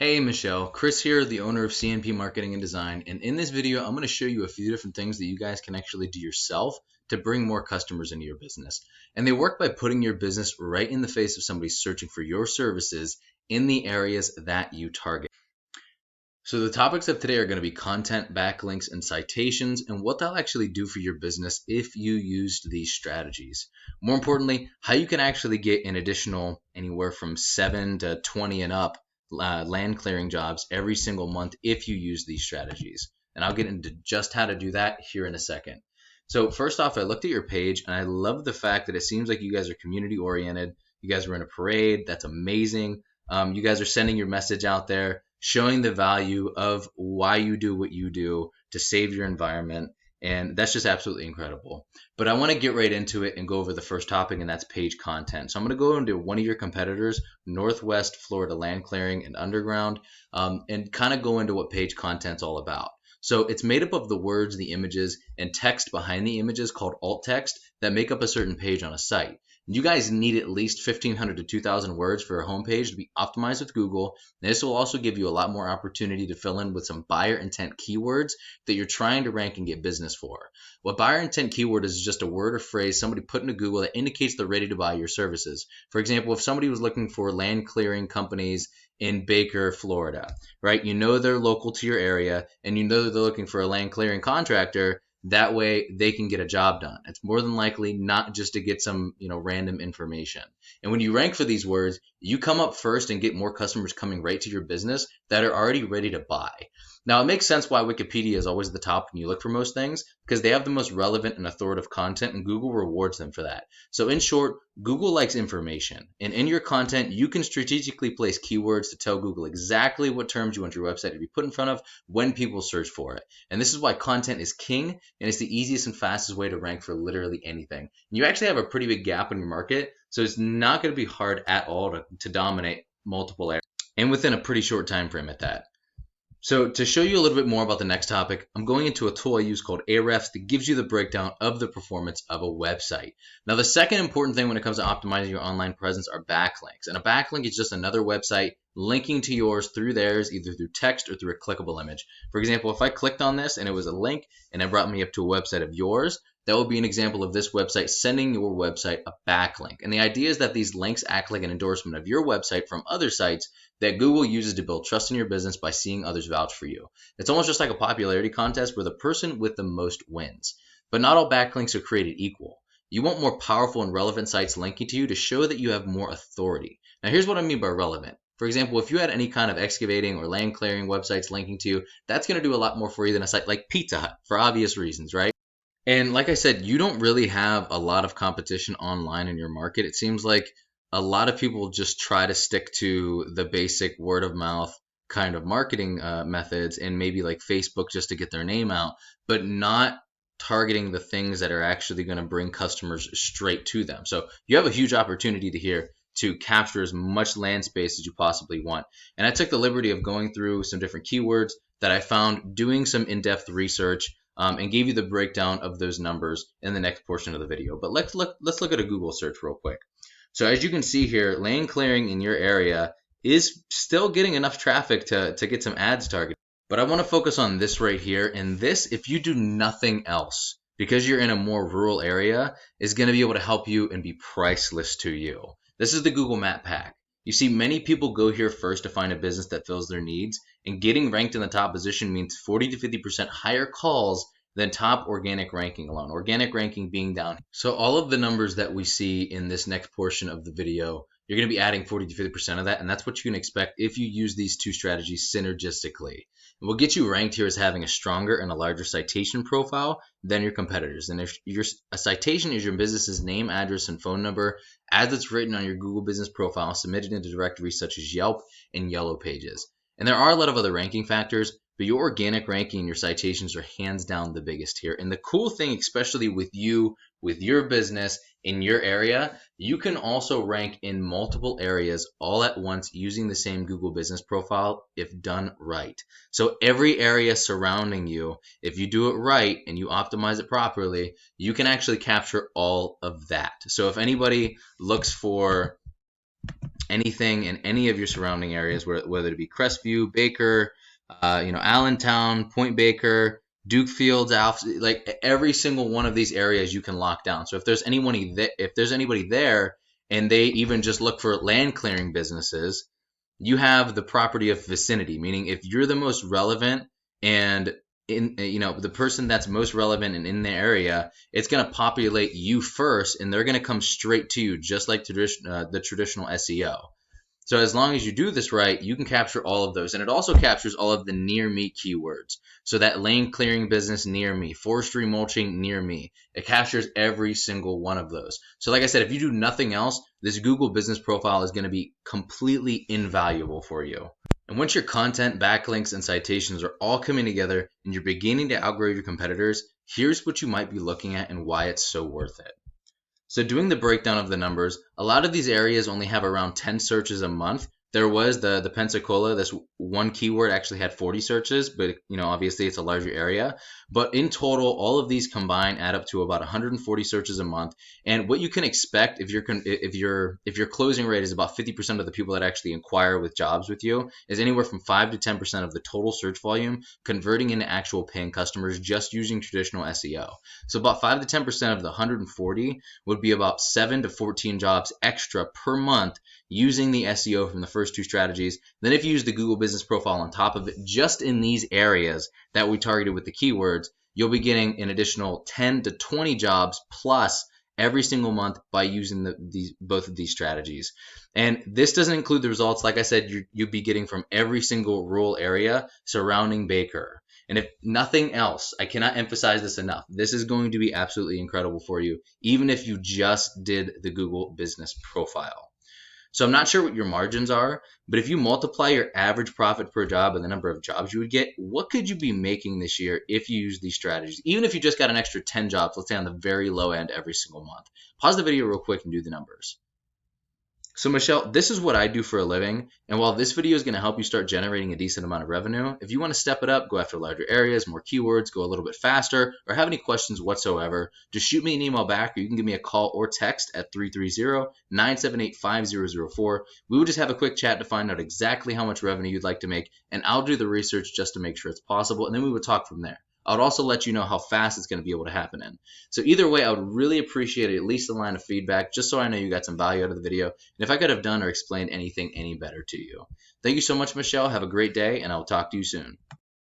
Hey Michelle, Chris here, the owner of CNP Marketing and Design, and in this video I'm going to show you a few different things that you guys can actually do yourself to bring more customers into your business. And they work by putting your business right in the face of somebody searching for your services in the areas that you target. So the topics of today are going to be content, backlinks, and citations, and what they'll actually do for your business if you used these strategies. More importantly, how you can actually get an additional anywhere from 7 to 20 and up land clearing jobs every single month if you use these strategies. And I'll get into just how to do that here in a second. So first off, I looked at your page and I love the fact that it seems like you guys are community oriented. You guys were in a parade. That's amazing. You guys are sending your message out there, showing the value of why you do what you do to save your environment. And that's just absolutely incredible. But I want to get right into it and go over the first topic, and that's page content. So I'm going to go into one of your competitors, Northwest Florida Land Clearing and Underground, and kind of go into what page content's all about. So it's made up of the words, the images, and text behind the images called alt text that make up a certain page on a site. You guys need at least 1,500 to 2,000 words for a homepage to be optimized with Google. And this will also give you a lot more opportunity to fill in with some buyer intent keywords that you're trying to rank and get business for. What buyer intent keyword is just a word or phrase somebody put into Google that indicates they're ready to buy your services. For example, if somebody was looking for land clearing companies in Baker, Florida, right? You know they're local to your area and you know that they're looking for a land clearing contractor. That way they can get a job done. It's more than likely not just to get some, random information. And when you rank for these words, you come up first and get more customers coming right to your business that are already ready to buy. Now, it makes sense why Wikipedia is always at the top when you look for most things, because they have the most relevant and authoritative content, and Google rewards them for that. So in short, Google likes information. And in your content, you can strategically place keywords to tell Google exactly what terms you want your website to be put in front of when people search for it. And this is why content is king, and it's the easiest and fastest way to rank for literally anything. And you actually have a pretty big gap in your market, so it's not going to be hard at all to dominate multiple areas, and within a pretty short time frame at that. So to show you a little bit more about the next topic, I'm going into a tool I use called Ahrefs that gives you the breakdown of the performance of a website. Now, the second important thing when it comes to optimizing your online presence are backlinks. And a backlink is just another website linking to yours through theirs, either through text or through a clickable image. For example, if I clicked on this and it was a link and it brought me up to a website of yours, that would be an example of this website sending your website a backlink. And the idea is that these links act like an endorsement of your website from other sites that Google uses to build trust in your business by seeing others vouch for you. It's almost just like a popularity contest where the person with the most wins. But not all backlinks are created equal. You want more powerful and relevant sites linking to you to show that you have more authority. Now, here's what I mean by relevant. For example, if you had any kind of excavating or land clearing websites linking to you, that's going to do a lot more for you than a site like Pizza Hut for obvious reasons, right? And like I said, you don't really have a lot of competition online in your market. It seems like a lot of people just try to stick to the basic word of mouth kind of marketing methods and maybe like Facebook just to get their name out, but not targeting the things that are actually going to bring customers straight to them. So you have a huge opportunity to capture as much land space as you possibly want. And I took the liberty of going through some different keywords that I found, doing some in-depth research, and gave you the breakdown of those numbers in the next portion of the video. But let's look at a Google search real quick. So as you can see here, land clearing in your area is still getting enough traffic to get some ads targeted. But I want to focus on this right here. And this, if you do nothing else, because you're in a more rural area, is going to be able to help you and be priceless to you. This is the Google Map Pack. You see, many people go here first to find a business that fills their needs, and getting ranked in the top position means 40 to 50% higher calls than top organic ranking alone. Organic ranking being down. So all of the numbers that we see in this next portion of the video, you're going to be adding 40 to 50% of that, and that's what you can expect if you use these two strategies synergistically. And what gets you ranked here is having a stronger and a larger citation profile than your competitors. And if a citation is your business's name, address, and phone number as it's written on your Google business profile, submitted into directories such as Yelp and Yellow Pages. And there are a lot of other ranking factors, but your organic ranking and your citations are hands down the biggest here. And the cool thing, especially with you, with your business in your area, you can also rank in multiple areas all at once using the same Google business profile if done right. So every area surrounding you, if you do it right and you optimize it properly, you can actually capture all of that. So if anybody looks for anything in any of your surrounding areas, whether it be Crestview, Baker, Allentown, Point Baker, Duke Fields, Alpha, like every single one of these areas you can lock down. So if there's anybody there and they even just look for land clearing businesses, you have the property of vicinity, meaning if you're the most relevant and the person that's most relevant and in the area, it's going to populate you first, and they're going to come straight to you, just like the traditional SEO. So as long as you do this right, you can capture all of those. And it also captures all of the near me keywords. So that lane clearing business near me, forestry mulching near me, it captures every single one of those. So like I said, if you do nothing else, this Google business profile is going to be completely invaluable for you. And once your content, backlinks, and citations are all coming together and you're beginning to outgrow your competitors, here's what you might be looking at and why it's so worth it. So doing the breakdown of the numbers, a lot of these areas only have around 10 searches a month. There was the Pensacola, this one keyword actually had 40 searches, but obviously it's a larger area. But in total, all of these combined add up to about 140 searches a month. And what you can expect if your closing rate is about 50% of the people that actually inquire with jobs with you is anywhere from 5 to 10% of the total search volume converting into actual paying customers just using traditional SEO. So about 5 to 10% of the 140 would be about 7 to 14 jobs extra per month using the SEO from the first two strategies. Then if you use the Google business profile on top of it, just in these areas that we targeted with the keywords, you'll be getting an additional 10 to 20 jobs plus every single month by using both of these strategies. And this doesn't include the results, like I said, you'd be getting from every single rural area surrounding Baker. And if nothing else, I cannot emphasize this enough, this is going to be absolutely incredible for you, even if you just did the Google business profile. So I'm not sure what your margins are, but if you multiply your average profit per job and the number of jobs you would get, what could you be making this year if you use these strategies? Even if you just got an extra 10 jobs, let's say on the very low end every single month. Pause the video real quick and do the numbers. So Michelle, this is what I do for a living, and while this video is going to help you start generating a decent amount of revenue, if you want to step it up, go after larger areas, more keywords, go a little bit faster, or have any questions whatsoever, just shoot me an email back, or you can give me a call or text at 330-978-5004. We will just have a quick chat to find out exactly how much revenue you'd like to make, and I'll do the research just to make sure it's possible, and then we would talk from there. I would also let you know how fast it's going to be able to happen in. So either way, I would really appreciate at least a line of feedback just so I know you got some value out of the video and if I could have done or explained anything any better to you. Thank you so much, Michelle. Have a great day, and I will talk to you soon.